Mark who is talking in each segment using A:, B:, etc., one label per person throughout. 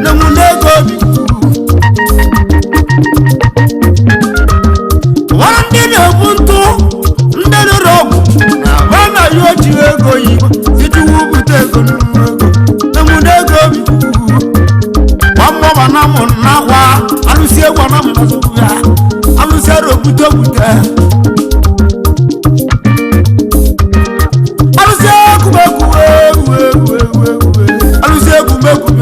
A: na mu nego bi wala ndini obuntu ndani rogu na bana yoji ego yiba situ ubute ego na mu nego bi wambo banamu nakwa alusi ego namu nasukuya alusi ero bute bute alusi kubeku alusi kubeku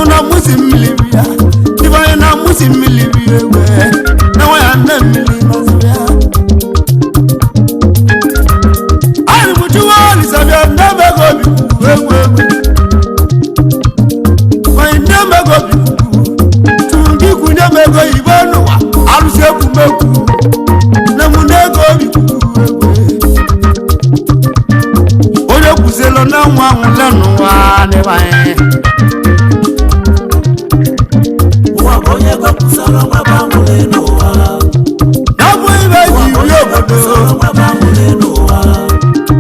A: na musimilibia divine na musimilibia na waya na milimazia ali mutuwa lisabia ndebe gobi wai ndebe gobi tungi kunyame go ibanu alusi kubeku na munego gobi oyo kuzelo na nwa lenu wa ne bae
B: Onye kwa kusala mabangu lenuwa
A: Nabu ibe jiyo bodo
B: mabangu lenuwa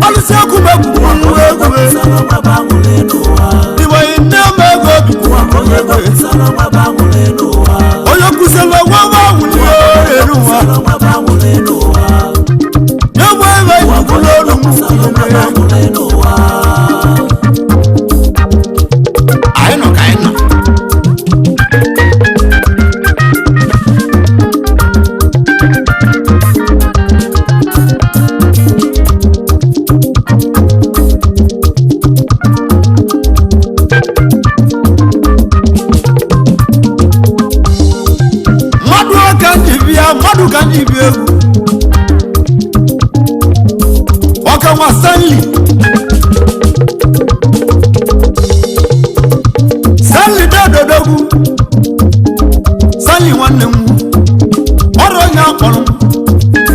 A: Alusia kubeku
B: kusala mabangu lenuwa
A: Iwa ine mego
B: Onye kwa kusala mabangu lenuwa
A: Oyo kusela wabangu lenuwa
B: mabangu lenuwa
A: Nabu ibe jiyo
B: kusala mabangu lenuwa
A: Aino kaino Madu kanji biegu Waka wa Stanley Stanley dodogu Stanley wanemu Oro nya kolum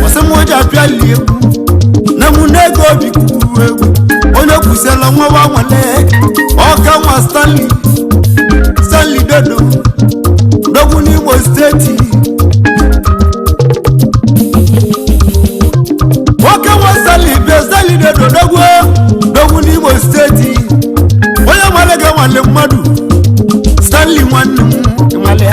A: Wasemoja pia liegu Nemu nego biku egu Onye kusela mwa wale Waka wa Stanley Stanley dogu ni Imo State Sali de dogu ni Imo State Oya malega wale madu Stanley wanu male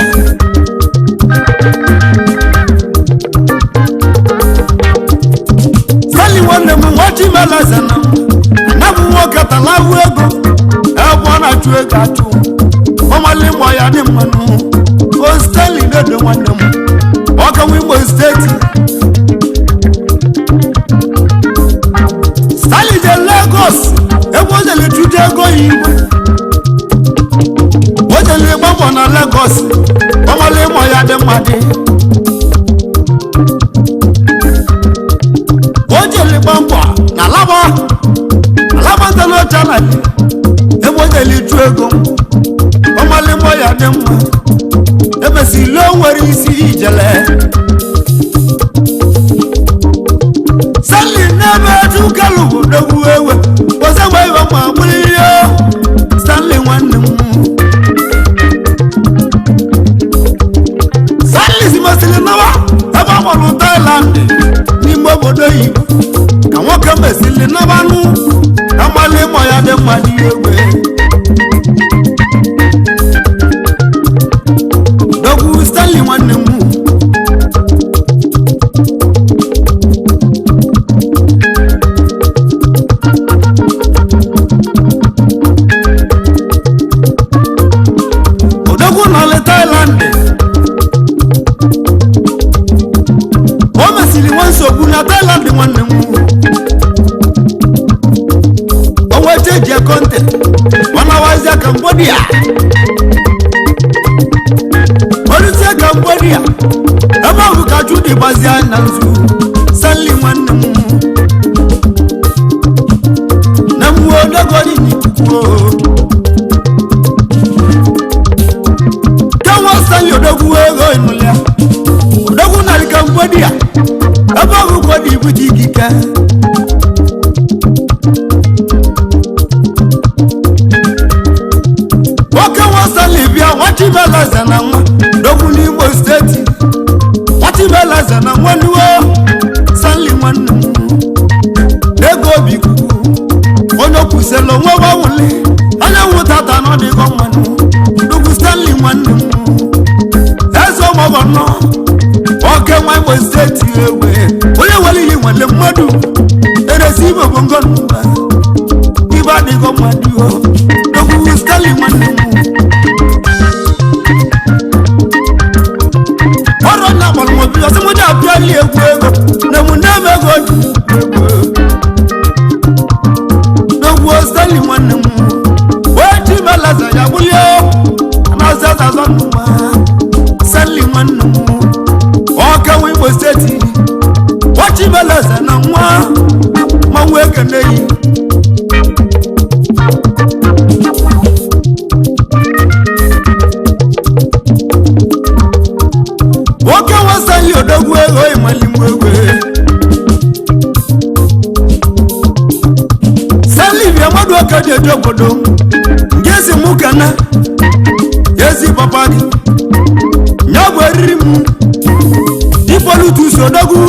A: Stanley wanu wachi melazana Nabu wakata lawu ego Ebwana chue gatu Omale moya ni manu O Stanley dodo wanu Waka Imo State Stanley de Lagos Ebo le tuje go yibo Oje le gbogbo na Lagos Omo le mo ya de made Oje le gbogbo na Alaba tano chala Ebo le tu ego Omo le mo ya de mo Ebe si lo nwere isi ijele Stanley never took a look at the way was a way of my will. Stanley one. Stanley must never have one Thailand. Nimo Doi. Can walk a mess in the Navanu. I'm a limoya de money away. Dogu Stanley one. Thailand Ome sili wanso kuna Thailand mwane mu Owe teji ya konte Wanawazi ya Cambodia Orisi ya Cambodia Eba ukachudi bazi ya nanzu Sali mwane mu Namu odogori ni kukuo Stanley odogu ego inulia Odogu nari Cambodia Eba ukodi ibuti kike Waka wa Stanley bia wati bela zana mwa Dogu ni Imo State Wati bela zana mwa nuo Igbo steeti ewe onye nwere ihe nwere mmadụ eresi Igbo bụ ngọnụwa ibe adịghị mmadụ n'okwu Stanley nwanne m ọrụ na akpọrọ m obi ọsị mụja abịali egwu ego na mụ na-eme ego dị n'okwu Stanley nwanne m wee ji melaza ya bulie na-azaza azọ n'ụwa Stanley nwanne m ọka nwe Igbo steeti wachi melaza na nwa ma nwa ekene yi nwoke nwa Stanley odogwu ego ịmalimụ egwe Stanley bịa mmadụ ọka dị eji obodo nke si mụ kana ezi papa gị nya bụ eriri m Ipolutus odogwu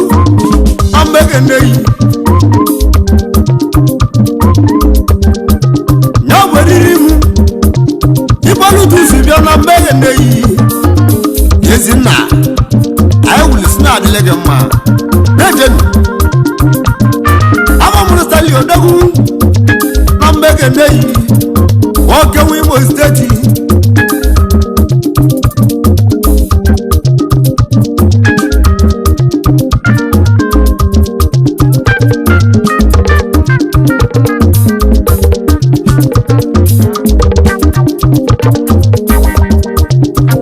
A: ambegene yi nya bụ eriri m Ipolutus bịa na ambegene yi Ezinna anyị wulisi na-adịle gị mma na-ejenu amamụrụ Stanley odogwu na mbegene yi nwoke nwe Imo steeti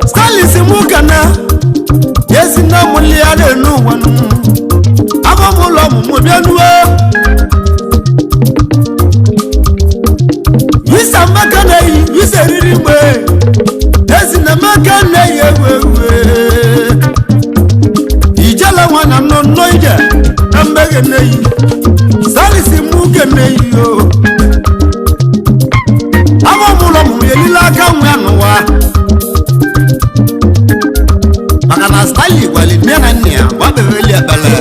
A: Stanley si mụ kana Ezinna mụli ya na-enu ụwa amamụlọ ọmụmụ bịanuo Wisa mmeka na-eyi wisa eriri mgbe Ezinna mmeka na-eyi ewu ijela nwana nọ nnọọ ije na mmeghe na-eyi Stanley si mụ na-eyi o amamụlọ ọmụmụ elile aka nwa n'ụwa maka na Stanley gwali nne na nne ya gbabeweli ebele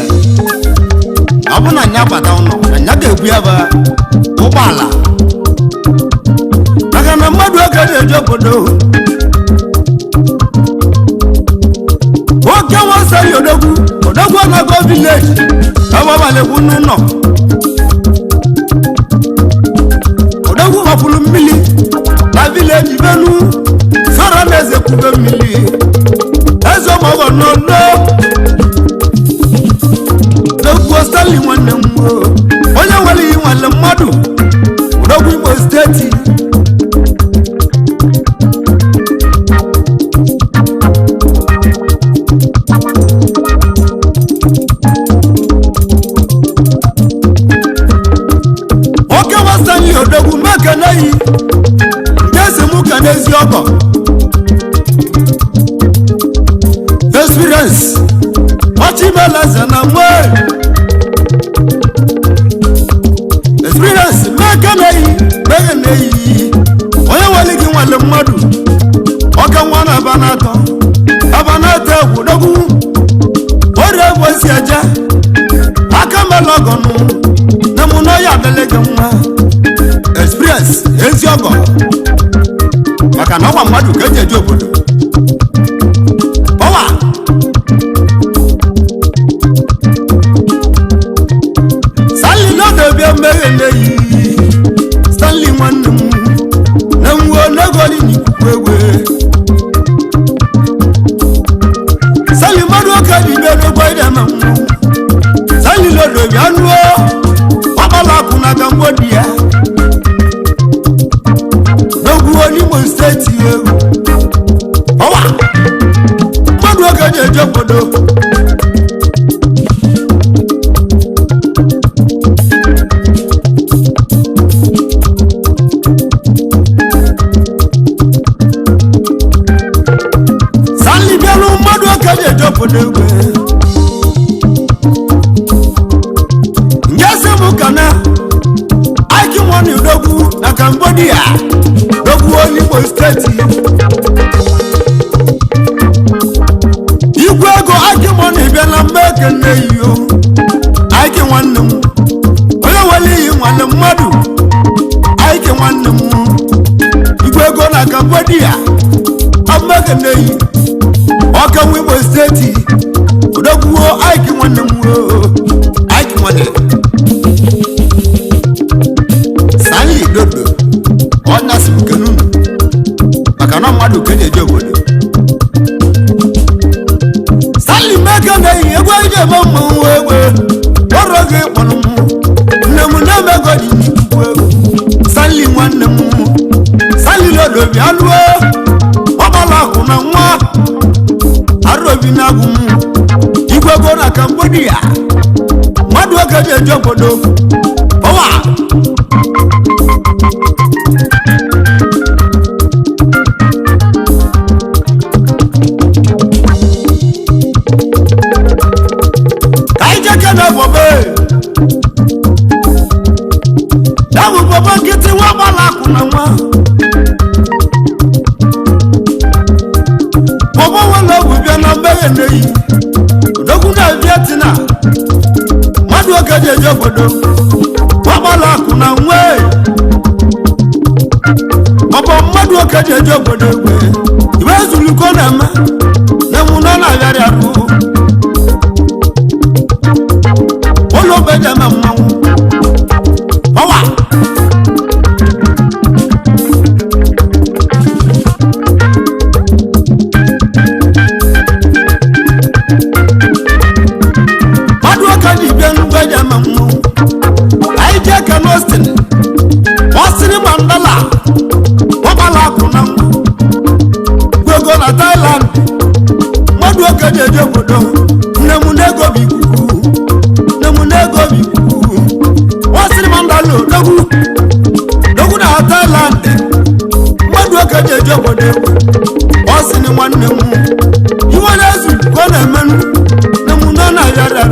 A: ọ bụ na nya bata ụlọ na nya ga-egwu ya bụ ụgbọala maka na mmadụ oge na-eji obodo nwoke nwa Stanley odogwu anago vileji agbabalekwu n'ụlọ odogwu mapụrụ mmiri na vileji benu fara na-ezekwube mmiri eze ọmọgọ n'ọnụ n'okwu Stanley nwanne m onye nwere ihe nwere mmadụ n'okwu Imo steeti nwoke nwa Stanley odogwu mekene yi nke si mụ ka n'ezi ọgọ experience ọchịmelaza na nwe experience megene yi onye nwere gị nwere mmadụ ọka nwa na abanatọ egwu dogwu ọrịa egwu esi eje aka mela ọgọnụ na mụ na ya adịle gị mma experience ezi ọgọ maka na ọgwa mmadụ ka eji eje obodo ọwa Stanley n'odobe mmeghe yi Stanley nwanne m na nwo n'egoli n'ikuku egwe Stanley mmadụ oke dị ibe n'egwe ide ma mmụ Stanley n'odobe anụọ ọkpala akụ na Cambodia n'ogwu n'Imo steeti egwu ọwa mmadụ oke dị eje obodo ngese mukana aiki mwani udogu na Cambodia dogu Imo State igwego aiki mwani bịala mbeke neyo aiki nwanne m onye wali yi nwanne mmadụ aiki nwanne m igwego na Cambodia mbeke neyo ọka Imo State odogwu gị kpọrọ m nne m na-emego dị n'ikwu ego sali nwanne m sali lodo bịa lụọ ọgbala akụ na nwa arobi na-agụ m igwego na Cambodia mmadụ oge ji eje obodo ọwa dabu bobo nkịtị nwa gbala akụ na nwa bobo nwere ogwu bịa na mmeghe n'eyi odogwu na Vietnam mmadụ oge ji eje obodo nwa gbala akụ na nwa ọbọ mmadụ oge ji eje obodo egwe ibe ezuluko na-eme na-enwuna na-abịarị arụ Benjamin mmanwụ ọwa mmadụ ọka ji bịa Benjamin mmanwụ anyị ji eke n'Austin Austin Mandela ọgbala akụ na nwa gwego na Thailand mmadụ ọka ji eje obodo nne m na-ego bụ ikuku Austin Mandela dogu na Thailand mmadụ oke ji eje obodo Austin nwanne m iwe na-ezu ka ọ na-emenụ na m nọ na yara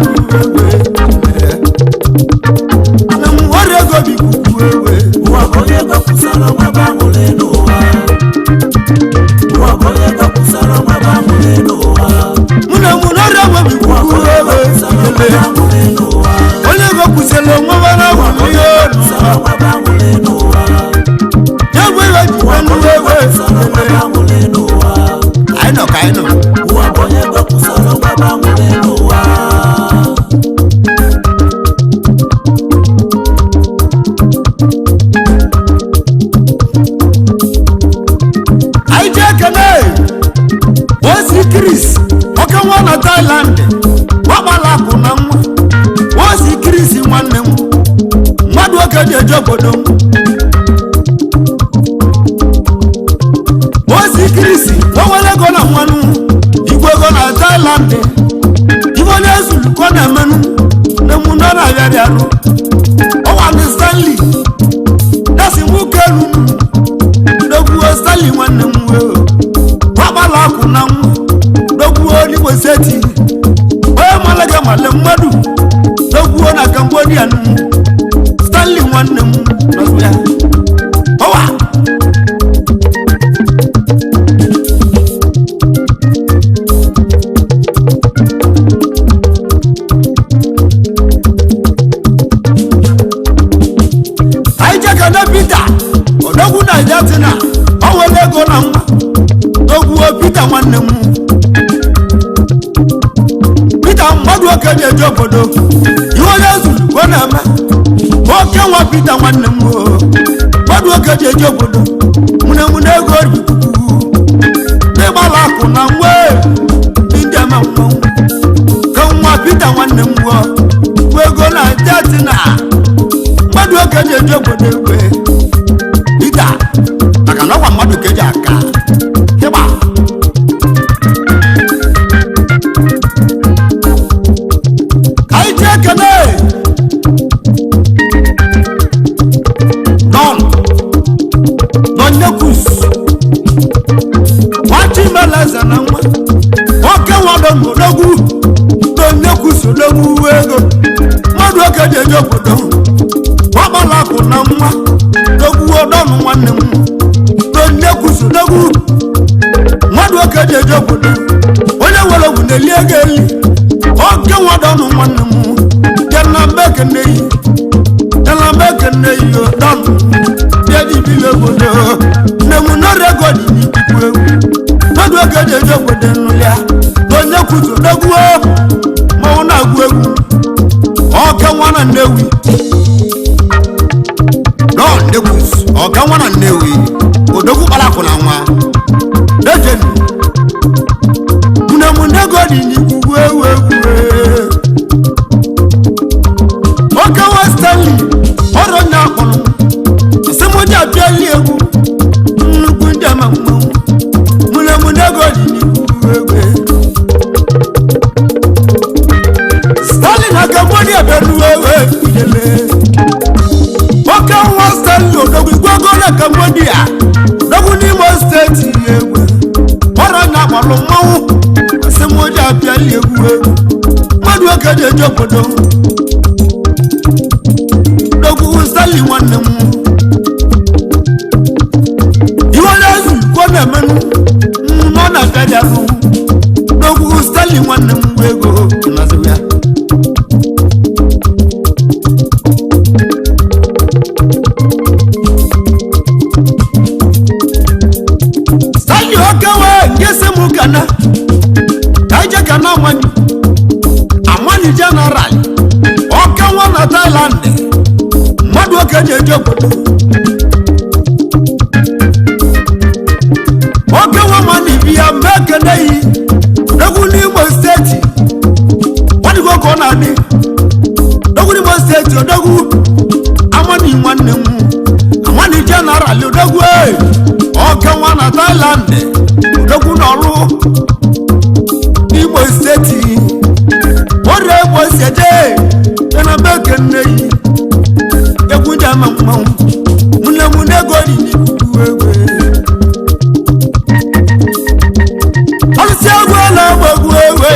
A: na m ọrịa ego bụ ikuku ewe
B: ụwa bụ onye gọpụsara nwa banwụle n'ụwa ụwa bụ onye gọpụsara nwa banwụle n'ụwa
A: mụ na mụ n'ọrịa ego bụ ikuku ewe onye gọpụsara nwa banwụle n'ụwa egwe iwe ji nwanne ewe anyị nọ ka anyị nọ
B: ụwa bụ onye gọpụsara nwa banwụle n'ụwa
A: anyị ji ekene ozi Chris oke nwa na Thailand ọgbala akụ na nwa ozi Chris nwanne m mmadụ oke ji eje obodo ozi Chris onwere ego na mmanụ igwe ego na Thailand ibe onye ezulu ka ọ na-emenụ na mụ nọ na-abịarị arụ ọwa ndị Stanley dasi nwoke elu dogbuo Stanley nwanne m ọgbala akụ na nwa dogbuo n'Igbo Steeti onye malaga male mmadụ dogbuo na Cambodia Stanley nwanne m nọzụ ya ọwa anyị jekene Peter odogwu na Vietnam o nwere ego na nwa dogbuo Peter nwanne m Peter mmadụ oke ji eje obodo iwe onye zuru ka ọ na-eme oke nwa Peter nwanne m mmadụ oke ji eje obodo mụne ego n'ịgbala akụ na nwa ndị ama mmanwụ ka nwa Peter nwanne m bụ ego na Vietnam mmadụ oke ji eje obodo egwe Peter maka na ọgwa mmadụ ka eji aka ịgba anyị ji ekene Nonyekus Wachimeleze na nwa oke nwado n'odogwu Nonyekus odogwu ego mmadụ oke ji eje obodo ọgbala akụ na nwa dogwu ọdọnụ nwanne m Nonyekus odogwu mmadụ oke ji eje obodo onye nwere ogwu na-eli ego eli oke nwado nwanne m jana mbeke nne yi ọdọnụ bịa dibile obodo nne m nọrọ ego dị n'ikuku egwu mmadụ oke ji eje obodo nnụlịa Nonyekus odogwu mmanwụ na-agụ egwu oke nwa na Nnewi Nonyekus oke nwa na Nnewi odogwu kpalakụ na nwa dejenu nne m nego dị n'ikuku egwu wewe ijele oke nwa Stanley odogwu igwego na Cambodia odogwu n'Imo steeti egwu ọrụ anya gbalụ mmanwụ asị m oji apịali egwu mmadụ oke ji eji obodo odogwu Stanley nwanne m iwe na-ezu ko na-emenụ nọ na gajarụ odogwu Stanley nwanne m ego nazụ ya kana kaje kana amani general okawa na Thailand madu okeje jobodo okawa mani bia meke nei dogu ni Imo state wani go kona ni dogu ni Imo state dogu amani nwanne mu amani general dogu okawa na Thailand dogu n'ọrụ Imo steeti ọrụ Imo steeti na meke nneyi egwu jama mmanwụ mune ego nini egwe ọlụsị egwu ala gbagwu ewe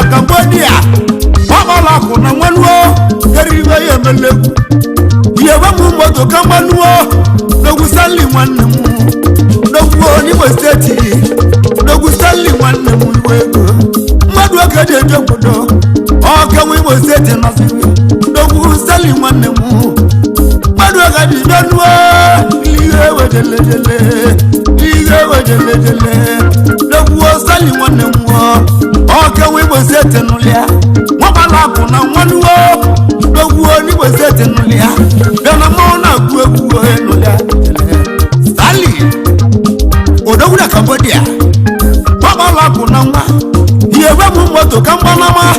A: Cambodia wabala kuna nwanuo yeriwe yemelegu yewa mu moto kamanuo dogu Stanley nwanne mu dogu Imo steeti dogu Stanley nwanne mu wego mmadụ oke je jobodo oke Imo steeti nasiwe dogu Stanley nwanne mu mmadụ oke ji donuo ihe wejelejele dogu Stanley nwanne mu oke Imo steeti nulia wabala kuna nwanuo dogu Imo steeti nulia bena mona gwu nulia Stanley odogwu na Cambodia wabala kuna nwa yewe mu moto kambanama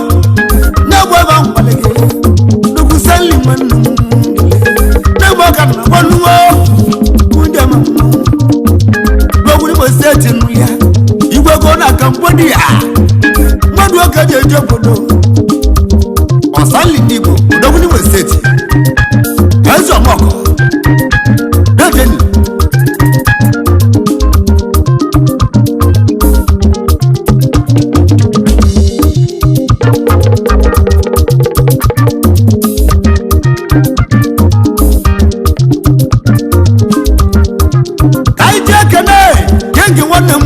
A: negwe ba mbalege dogu Stanley nwanne mu negwe kana nwanuo kunde ma dogu Imo steeti nulia igwego na Cambodia mmadụ oke ji eji obodo Stanley n'Igbo odogwu n'Imo steeti eze ọmọkọ dejeni ka anyị ji ekene kengi nwanne m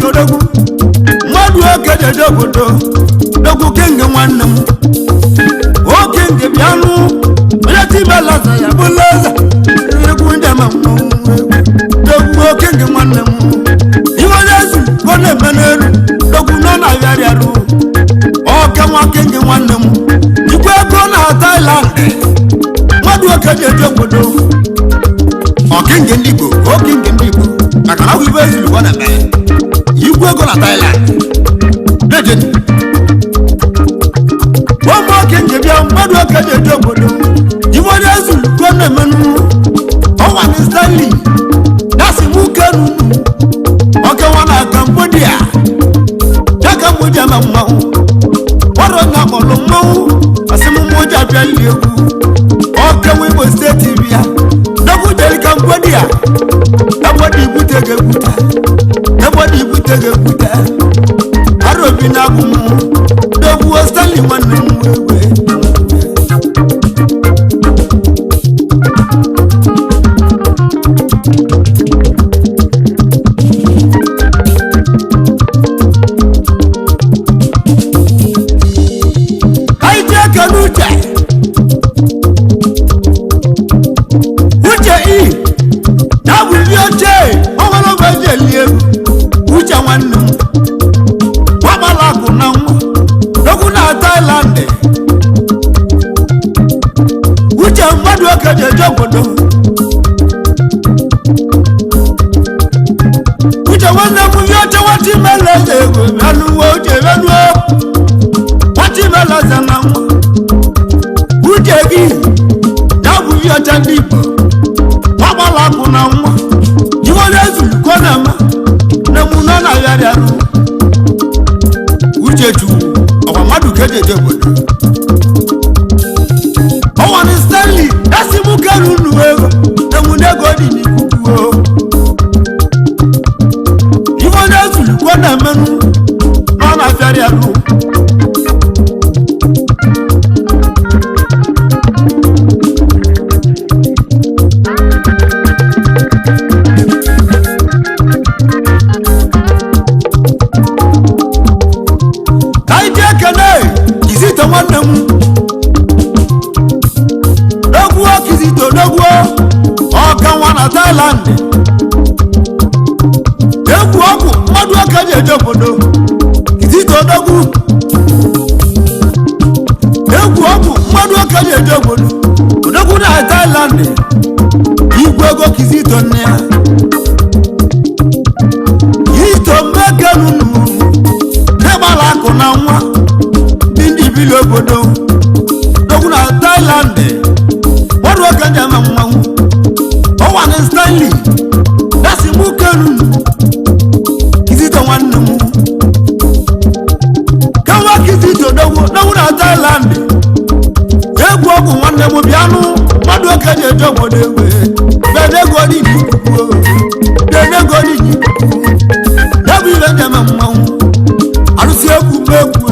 A: odogwu mmadụ oke jeje obodo dogwu kenge nwanne m oke nke bịanụ onye tibelaza ya bụlaza egwu ndị ama dogwu oke nke nwanne m iwe na-ezu ko na-eme n'elu dogwu nọ na yarịarụ oke nwa kenge nwanne m ikwe ego na Thailand mmadụ oke jeje obodo okenge ndị Igbo okenge ndị Igbo maka na ibe ezulu ko na-eme igwe ego na Thailand legend wọ́n oke njebi mmadụ oke jeje obodo iwe onye ezulu ko na-emenụ ọnwa ni Stanley nasi mukenu oke nwa na Cambodia ya Cambodia ma mmanwụ ọrụ na kpọrọ mmanwụ asị m mmoji abịali egwu oke nwa Imo steeti bịa dogu jeri Cambodia ebodi ibute ga-egbute arobi na abụmụ dogu Stanley nwanne m egwe anyị ji aka n'uche na bụ ndị oche ọnwere oge eji eli egwu uche nwanne m wabala akụ na nwa dogu na Thailand uche mmadụ oke ji eje obodo uche nwanne m ihe oche nwata imele ego bịanụ uche venuo nwachimelaze na nwa uche gị ya bụ ihe ọcha ndị Igbo ọgbala akụ na nwa iwe onye ezulukọ na-eme na emume na yarịarụ uche chukwu ọkwa mmadụ ka eji eje obodo ọwani Stanley esi mụ keru unu ego na emume ego dị n'ikuku iwe onye ezulukọ na-emenụ nọ na yarịarụ nwanne m dogwuo Kizito dogwuo ọka nwa na Thailand egwu ọgwụ mmadụ ọka ji eje obodo Kizito dogwu egwu ọgwụ mmadụ ọka ji eje obodo odogwu na Thailand igwe ego Kizito nne ya Kizito mmekenunu n'ịgbala akụ na nwa bili obodo dogwu na Thailand ọrụ oge ndị ama mmanwụ ọwani Stanley esi mụ kenu Kizito nwanne m kawa Kizito dogwu na Thailand egwu ọgwụ nwanne m bịanụ mmadụ oge ji eje obodo egwe benego dị n'ikuku benego dị n'ikuku ya bụ ihe ndị ama mmanwụ arụsị egwu egwe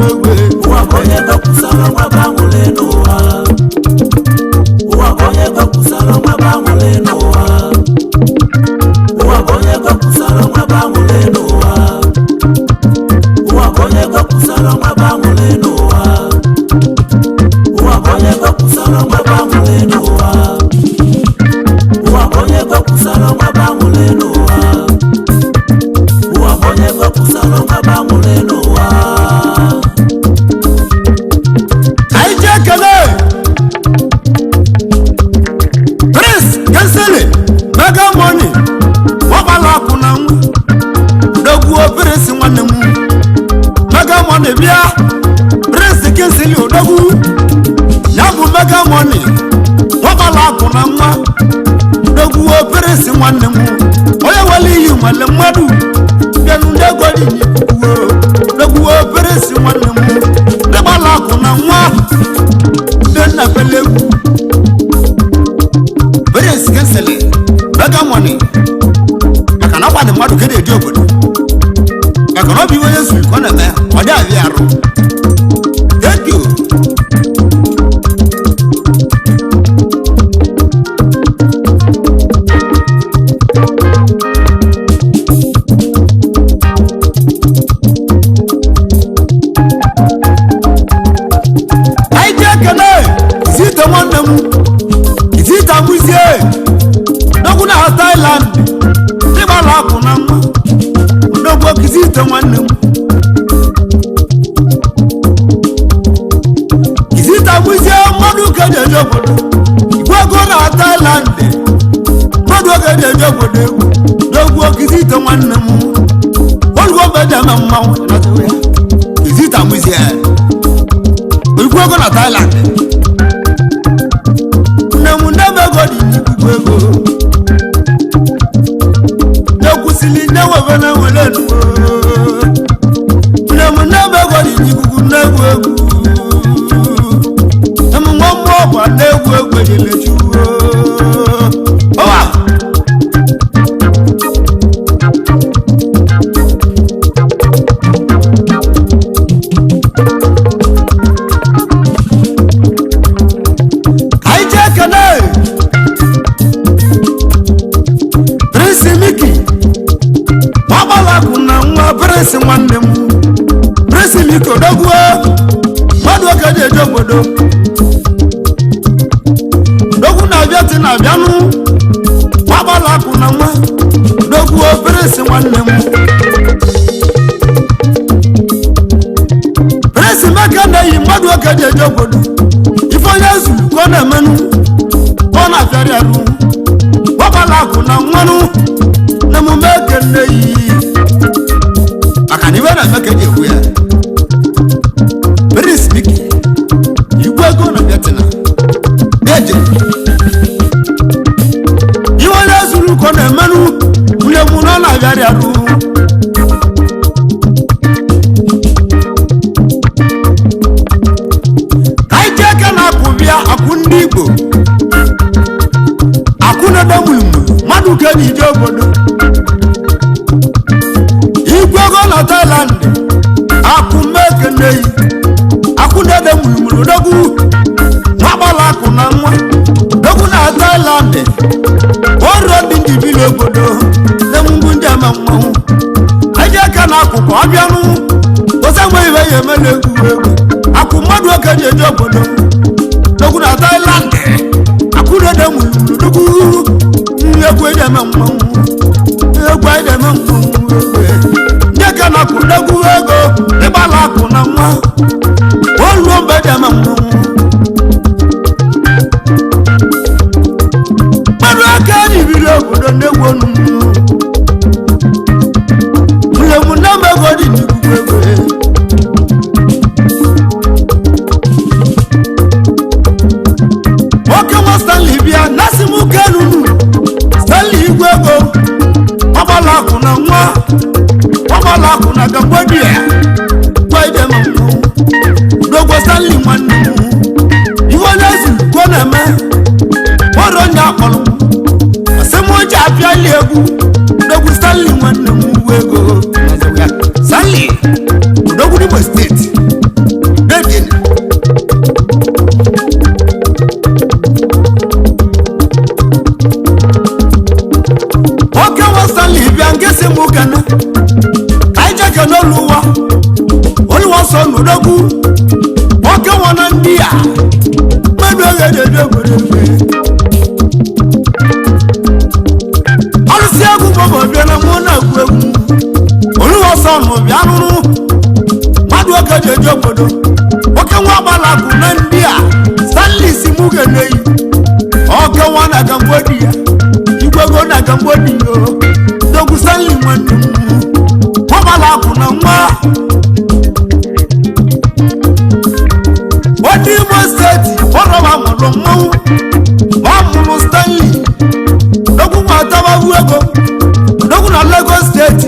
B: onye gbakwusara nwa banwule n'ụwa ụwa onye gbakwusara nwa banwule n'ụwa ụwa onye gbakwusara nwa banwule n'ụwa ụwa onye gbakwusara nwa banwule n'ụwa ụwa onye gbakwusara nwa banwule n'ụwa ụwa onye gbakwusara nwa banwule n'ụwa ụwa onye gbakwusara nwa banwule n'ụwa
A: Prince Kensele Mega Money ọgbala akụ na nwa dogwuo Prince nwanne m Mega Money bịa Prince Kensele odogwu ya bụ Mega Money ọgbala akụ na nwa dogwuo Prince nwanne m onye wele iyi nwale mmadụ bịanụ ndị ego dị n'ikuku dogwuo Prince nwanne m n'ịgbala akụ na nwa ndị nna pelegwu Prince Kensele Mega Money maka na ọgba dị mmadụ ka na-eji obodo maka na ọ bụ iwe onye zuru ka ọ na-eme ọ dị abịa arụ. Thank you. anyị ji ekele Kizito nwanne m Kizito amụzie dogwu na Thailand ịgbala akụ na nwa dogwu Kizito nwanne m Kizito amụzie mmadụ ka eji eje obodo igwe ego na Thailand mmadụ oge eji eje obodo egwu dogwu Kizito nwanne m olugo mgbe eji eme mmanwụ Kizito amụzie igwe ego na Thailand ego dị n'ikuku ego n'ekwusili n'ewebe na-enwere enugo n'ebe ego dị n'ikuku n'egwu egwu emume mmụọ bụ na-egwu egwu ejelechi ọwa anyị ji ekele Prince nwanne m Prince Miko dogwuo mmadụ oge ji eje obodo dogwu na-abịa ti na-abịanụ ọgbala akụ na nwa dogwuo Prince nwanne m Prince Meka na-eyi mmadụ oge ji eje obodo ife onye zuru ka ọ na-emenụ ọ na-abịarị arụ ọgbala akụ na nwanụ na emume eke nne yi maka na iwe na-eme ka eji ekwu ya emele egwu akụ mmadụ oke ji eje obodo dogwu na Thailand akụrede nwuru dogwu egwu eji eme mmanwụ egwu eji eme mmanwụ ndị ka na akụ dogwu ego ịgbala akụ na nwa oluo mgbe eji eme mmanwụ mmadụ aka eji bido obodo na-egwu onu mụna mego dị n'ikuku ego nwoke nwa Stanley bịa nasi m kenunu Stanley igwe ego ọgbala akụ na nwa ọgbala akụ na Cambodia gwa ide ma mmụọ n'ogbo Stanley nwanne m ihe onye zuru ka ọ na-eme ọrụ onye akpọrọ asị m oji apịali egwu n'ogbo Stanley nwanne m uwe ego Stanley Odogwu Imo State David oke nwa Stanley bịa nke si mụ gana ka anyị jeke n'oluwa oluwa sọ n'Odogwu oke nwa na ndị a mmadụ oge jeje obodo ebe ọrụsị egwu bọbọ bịa na mụ na-egwu egwu oluwa sọ nụ bịa nụrụ mmadụ oge jeje obodo oke nwa agbala akụ na ndị a Stanley si mụ geneyi oke nwa na Cambodia igwego na Cambodia Odogwu Stanley nwanne m ọgbala akụ na nwa onye Imo steeti ọrọba mụrụ mmanwụ ma mụrụ Stanley Odogwu nwa atabawu ego Odogwu na Lagos steeti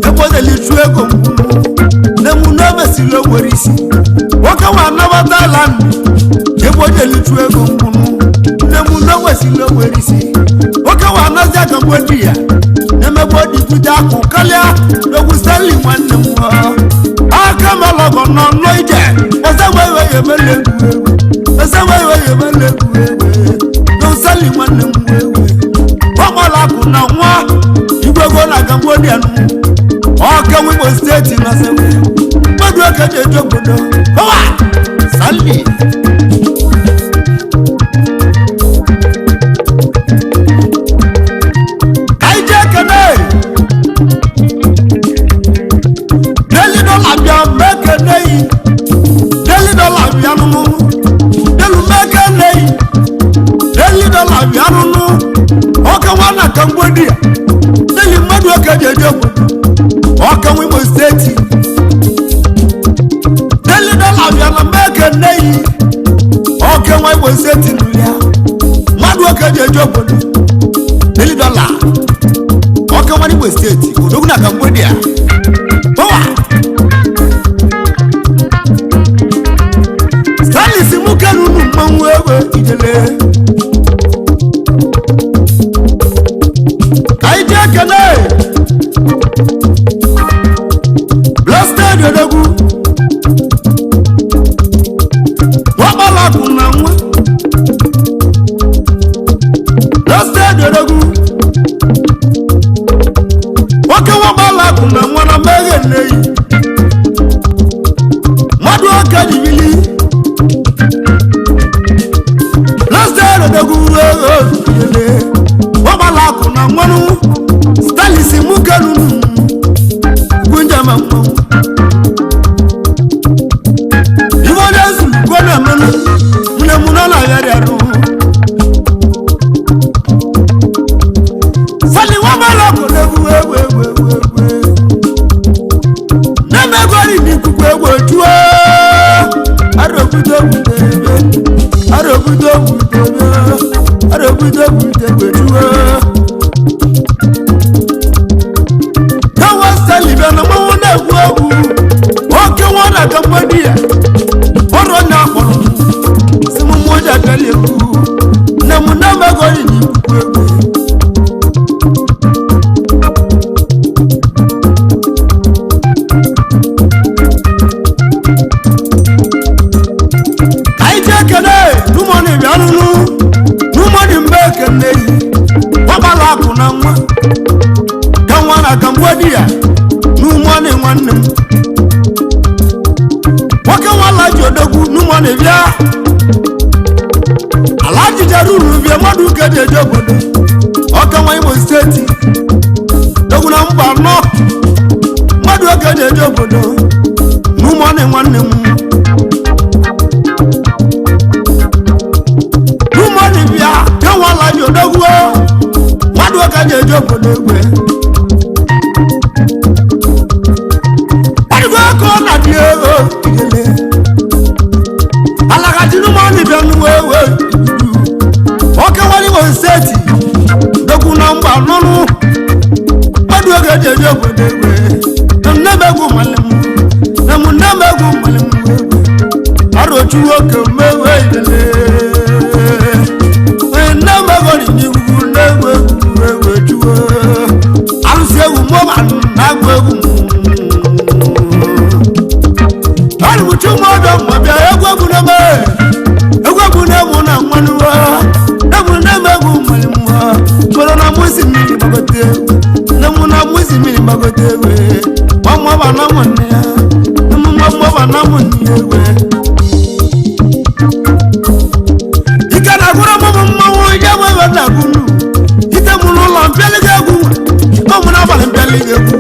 A: ebodelichu ego mgbunu na-emesiri owere isi nwoke nwa anaba Thailand ebodelichu ego mgbunu na-emesiri owere isi nwoke nwa anazi Cambodia na-emegbe odipụta akụ karịa Odogwu Stanley nwanne m aka melọgọ nọ n'ije ọzọgbewe ya emele egwu ọzọgbewe ya emele egwu Odogwu Stanley nwanne m ọgbala akụ na nwa igwego na Cambodia ọka Imo steeti na sewe mmadụ oke ji eje obodo ọwa Stanley anyị ji ekene Daily Dollar bịa mekene yi Daily Dollar bịa nụnụ delu mekene yi Daily Dollar bịa nụnụ ọka nwa na Cambodia Daily mmadụ oke ji eje obodo ọka Imo steeti Daily Dollar bịa na mekene yi ọka nwa Imo steeti nụ ya mmadụ oke ji eje obodo Daily Dollar ọka nwa Imo steeti Odogwu na Cambodia ọwa Stanley si mụ kenunu mmanwụ egbe ijele ka anyị ji ekene Blasted Odogwu ọgbala akụ na nwa Blasted Odogwu nwoke nwa ọgbala akụ na nwa na mmeghe nneyi mmadụ oke jibili Blasted Odogwu ọgbala akụ na nwanụ Stanley si mụ kenunu gwunjama mmanwụ iwe onye zuru gwa na mmanụ mune mụ na na-agharị arụ Stanley ọgbala akụ na-egwu na-emegori n'ikuku egwu ejuo arọbudo gwutebe ejuo Kawa Stanley bịa na mmanwụ na-egwu egwu oke nwa na Cambodia ọrụ onye akpọrọ si m mmụọ ji abịali egwu nne m na-emegori n'ikuku egwu anyị ji ekene n'ụmụnị bịa nụnụ n'ụmụnị mbe ekene yi ọgbala akụ na nwa ka nwa na Cambodia n'ụmụnị nwanne m steeti egwu na mba anọ mmadụ oge na-eje obodo na ụmụnne nwanne m ụmụnne bịa kewala ji odogwu mmadụ oge na-eje obodo egwe ọdịgo aka ọ na-adị ego igele alaghachi n'ụmụnne bịa n'uwe ewe okewala igbo steeti egwu na mba anọnụ mmadụ oge na-eje obodo egwe nnemegwu malimu nnemegwu malimu arochu oke mewe ilele nnemegwu n'iwu n'egwu juo arụsị egwu mọba na-agwụ arụchi mmadụ mabịa egwu na-emu na mmanụ egwu nnemegwu malimu kpọrọ na mụsi mmiri gbagote egwu na mụsi mmiri gbagote egwu mọba na nwanne ya mọba na nwanne ya egwe ike na-agụrụ mụmụ mmanwụ ije gwewe na agụrụ ite mụrụ ụlọ mpịalịga egwu ọmụ n'abalị mpịalịga egwu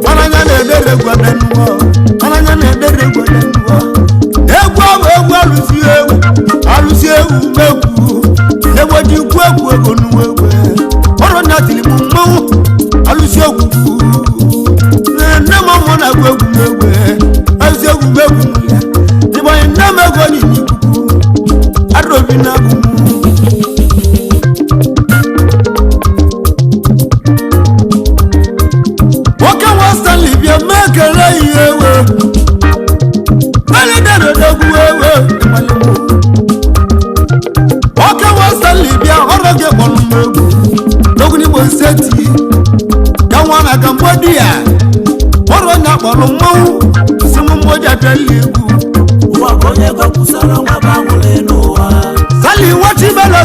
A: mananya na-edere egwu adenụwa mananya na-edere egwu adenụwa egwu ọ bụ egwu alụsi egwu megwu egweji ukwu egwu ego n'uwe egwe ọrụ na tiri m mmanwụ alụsi egwu nne m ọmụ na-agụ egwu megwe alụsi egwu megwu ya ịgbanye nne m ego n'ime ikuku adrobi na-agụ nwoke nwa Stanley bịa mee kere ihe ewe alịderodogwu ewe nwoke nwa Stanley bịa ọrụ gị kpọrọ m egwu n'Ogunigbo steeti ya nwa na Cambodia ọrụ onye akpọrọ mmanwụ si m mmoja bịala egwu Stanley nwachibela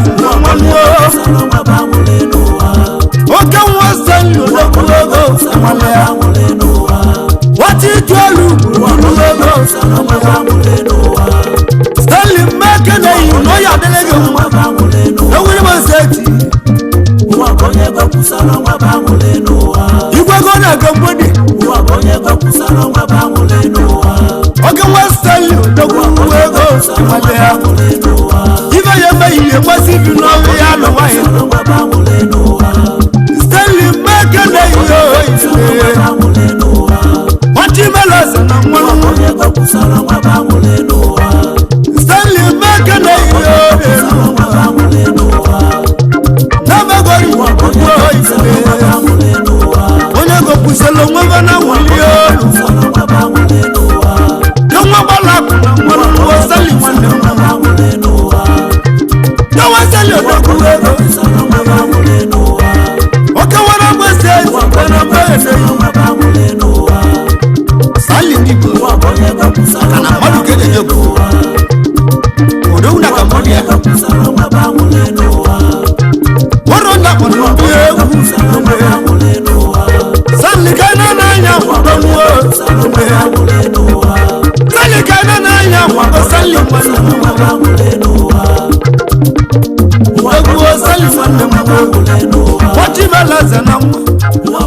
A: oke nwa Stanley odogwulogo nwata iju olu olulogo Stanley mmeke na-eyi n'oyi adịla gị mma n'Ogunigbo steeti igwego na Cambodia oke nwa Stanley odogwu ego ibe ya emeghị ihe mmasị bi n'ọrụ ya n'ụwa ya Stanley mmeke na-eyi ọchịmelas na mmanụ Stanley mmeke na-eyi n'emegori onye gopusela onwebe na nwuli olu kenwa gbalapụ na mmanụ nwa Stanley nwanne kenwa Stanley odogwu ego oke nwere mgbesi ezi na mgbese Stanley n'Igbo ka na mmadụ ga-eje bụ odogwu na Cambodia ọrụ ndị akpọrọ ndị egwu Stanley ka na n'anya mwadonuo Stanley ka na n'anya mwado Stanley nwanne egwu Stanley nwanne mwado wachibela zana mwa